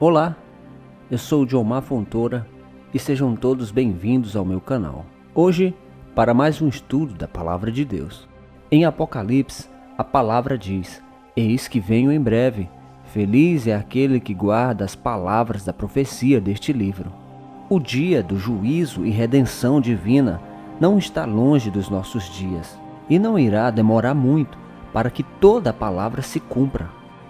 Olá, eu sou o Diomar Fontoura e sejam todos bem-vindos ao meu canal. Hoje, para mais um estudo da Palavra de Deus. Em Apocalipse, a palavra diz: Eis que venho em breve, feliz é aquele que guarda as palavras da profecia deste livro. O dia do juízo e redenção divina não está longe dos nossos dias, e não irá demorar muito para que toda a palavra se cumpra.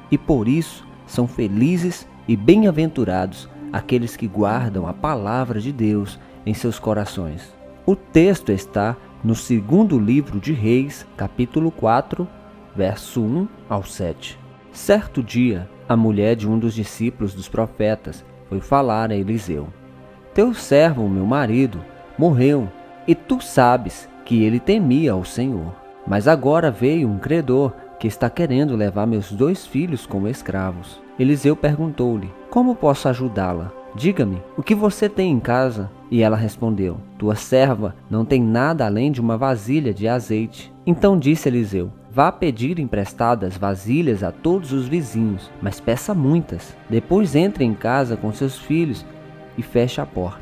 E por isso são felizes e bem-aventurados aqueles que guardam a palavra de Deus em seus corações. O texto está no segundo livro de Reis, capítulo 4, verso 1 ao 7. Certo dia, a mulher de um dos discípulos dos profetas foi falar a Eliseu: Teu servo, meu marido, morreu, e tu sabes que ele temia ao Senhor. Mas agora veio um credor que está querendo levar meus 2 filhos como escravos. Eliseu perguntou-lhe: Como posso ajudá-la? Diga-me, o que você tem em casa? E ela respondeu: Tua serva não tem nada além de uma vasilha de azeite. Então disse Eliseu: Vá pedir emprestadas vasilhas a todos os vizinhos, mas peça muitas. Depois entre em casa com seus filhos e feche a porta.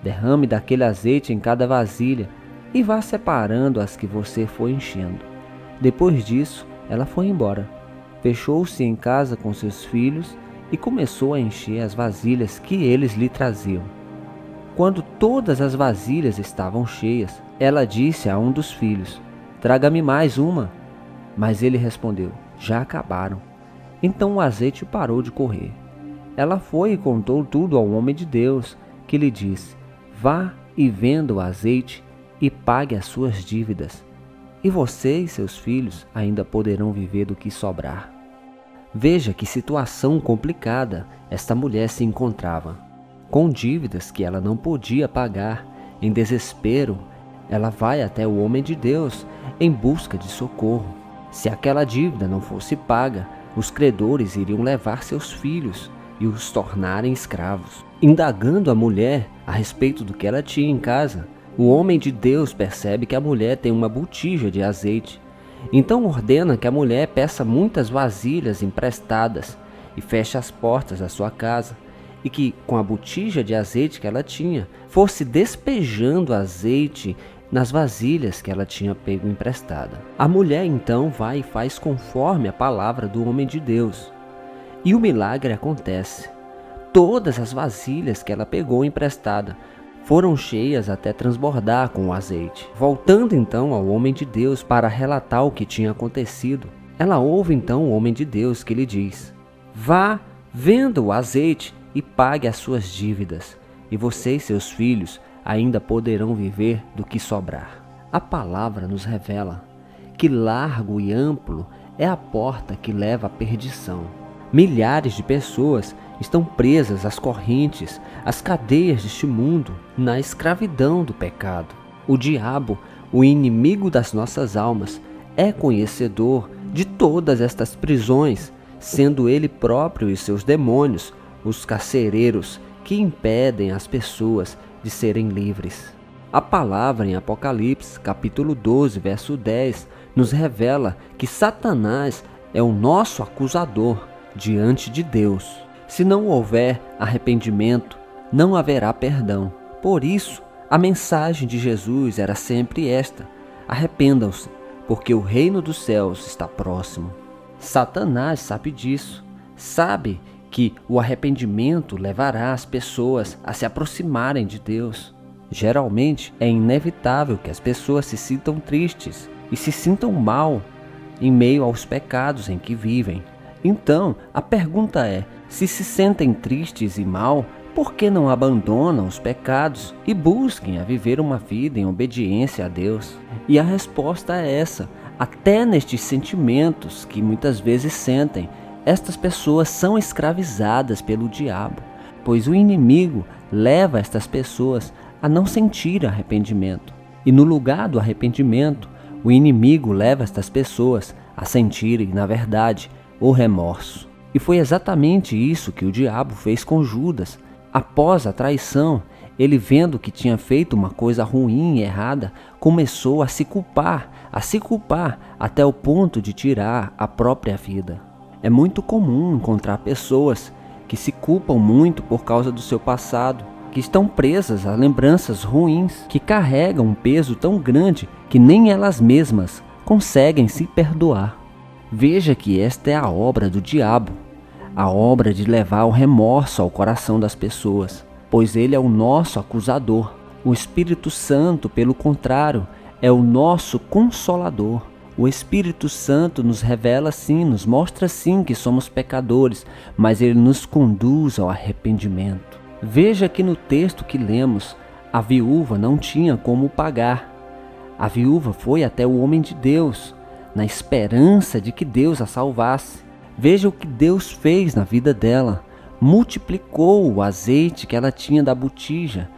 Derrame daquele azeite em cada vasilha e vá separando as que você for enchendo. Depois disso, ela foi embora. Fechou-se em casa com seus filhos e começou a encher as vasilhas que eles lhe traziam. Quando todas as vasilhas estavam cheias, ela disse a um dos filhos: Traga-me mais uma. Mas ele respondeu: Já acabaram. Então o azeite parou de correr. Ela foi e contou tudo ao homem de Deus, que lhe disse: Vá e venda o azeite e pague as suas dívidas, e você e seus filhos ainda poderão viver do que sobrar. Veja que situação complicada esta mulher se encontrava. Com dívidas que ela não podia pagar, em desespero, ela vai até o homem de Deus em busca de socorro. Se aquela dívida não fosse paga, os credores iriam levar seus filhos e os tornarem escravos. Indagando a mulher a respeito do que ela tinha em casa, o homem de Deus percebe que a mulher tem uma botija de azeite. Então ordena que a mulher peça muitas vasilhas emprestadas e feche as portas da sua casa, e que, com a botija de azeite que ela tinha, fosse despejando azeite nas vasilhas que ela tinha pego emprestada. A mulher então vai e faz conforme a palavra do homem de Deus. E o milagre acontece. Todas as vasilhas que ela pegou emprestada foram cheias até transbordar com o azeite. Voltando então ao homem de Deus para relatar o que tinha acontecido, ela ouve então o homem de Deus que lhe diz: Vá, venda o azeite e pague as suas dívidas, e você e seus filhos ainda poderão viver do que sobrar. A palavra nos revela que largo e amplo é a porta que leva à perdição. Milhares de pessoas estão presas às correntes, às cadeias deste mundo, na escravidão do pecado. O diabo, o inimigo das nossas almas, é conhecedor de todas estas prisões, sendo ele próprio e seus demônios os carcereiros que impedem as pessoas de serem livres. A palavra em Apocalipse, capítulo 12, verso 10, nos revela que Satanás é o nosso acusador diante de Deus. Se não houver arrependimento, não haverá perdão. Por isso, a mensagem de Jesus era sempre esta: arrependam-se, porque o reino dos céus está próximo. Satanás sabe disso, sabe que o arrependimento levará as pessoas a se aproximarem de Deus. Geralmente é inevitável que as pessoas se sintam tristes e se sintam mal em meio aos pecados em que vivem. Então, a pergunta é: se sentem tristes e mal, por que não abandonam os pecados e busquem a viver uma vida em obediência a Deus? E a resposta é essa: até nestes sentimentos que muitas vezes sentem, estas pessoas são escravizadas pelo diabo, pois o inimigo leva estas pessoas a não sentir arrependimento. E no lugar do arrependimento, o inimigo leva estas pessoas a sentirem, na verdade, o remorso. E foi exatamente isso que o diabo fez com Judas. Após a traição, ele, vendo que tinha feito uma coisa ruim e errada, começou a se culpar até o ponto de tirar a própria vida. É muito comum encontrar pessoas que se culpam muito por causa do seu passado, que estão presas a lembranças ruins, que carregam um peso tão grande que nem elas mesmas conseguem se perdoar. Veja que esta é a obra do diabo, a obra de levar o remorso ao coração das pessoas, pois ele é o nosso acusador. O Espírito Santo, pelo contrário, é o nosso consolador. O Espírito Santo nos revela sim, nos mostra sim que somos pecadores, mas ele nos conduz ao arrependimento. Veja que no texto que lemos, a viúva não tinha como pagar. A viúva foi até o homem de Deus, na esperança de que Deus a salvasse. Veja o que Deus fez na vida dela. Multiplicou o azeite que ela tinha da botija,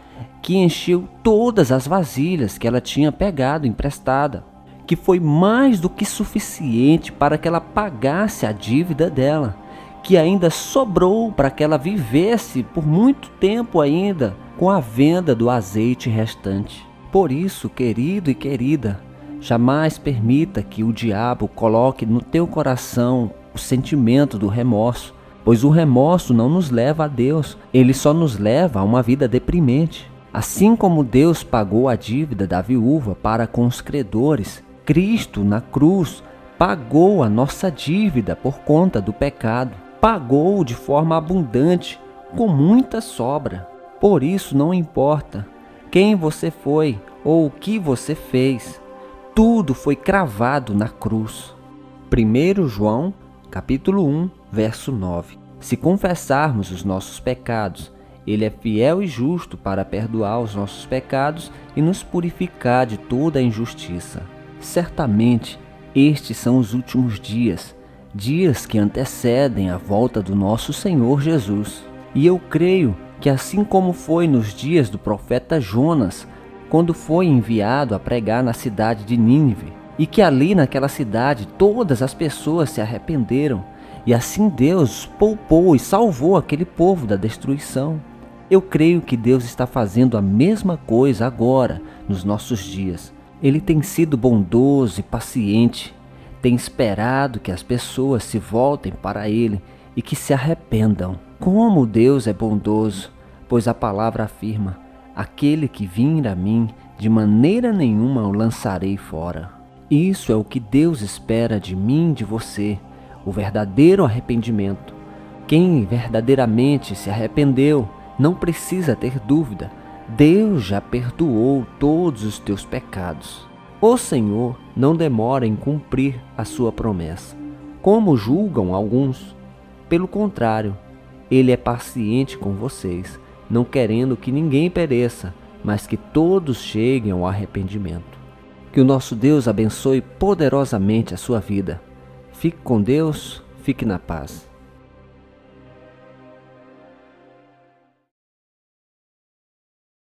que encheu todas as vasilhas que ela tinha pegado emprestada, que foi mais do que suficiente para que ela pagasse a dívida dela, que ainda sobrou para que ela vivesse por muito tempo ainda com a venda do azeite restante. Por isso, querido e querida, jamais permita que o diabo coloque no teu coração o sentimento do remorso, pois o remorso não nos leva a Deus, ele só nos leva a uma vida deprimente. Assim como Deus pagou a dívida da viúva para com os credores, Cristo na cruz pagou a nossa dívida por conta do pecado, pagou de forma abundante, com muita sobra. Por isso não importa quem você foi ou o que você fez, tudo foi cravado na cruz. 1 João, capítulo 1, verso 9. Se confessarmos os nossos pecados, ele é fiel e justo para perdoar os nossos pecados e nos purificar de toda a injustiça. Certamente, estes são os últimos dias, dias que antecedem a volta do nosso Senhor Jesus. E eu creio que assim como foi nos dias do profeta Jonas, quando foi enviado a pregar na cidade de Nínive, e que ali naquela cidade todas as pessoas se arrependeram, e assim Deus poupou e salvou aquele povo da destruição. Eu creio que Deus está fazendo a mesma coisa agora, nos nossos dias. Ele tem sido bondoso e paciente, tem esperado que as pessoas se voltem para Ele e que se arrependam. Como Deus é bondoso, pois a palavra afirma: aquele que vir a mim, de maneira nenhuma o lançarei fora. Isso é o que Deus espera de mim e de você, o verdadeiro arrependimento. Quem verdadeiramente se arrependeu não precisa ter dúvida, Deus já perdoou todos os teus pecados. O Senhor não demora em cumprir a sua promessa, como julgam alguns. Pelo contrário, Ele é paciente com vocês, não querendo que ninguém pereça, mas que todos cheguem ao arrependimento. Que o nosso Deus abençoe poderosamente a sua vida. Fique com Deus, fique na paz.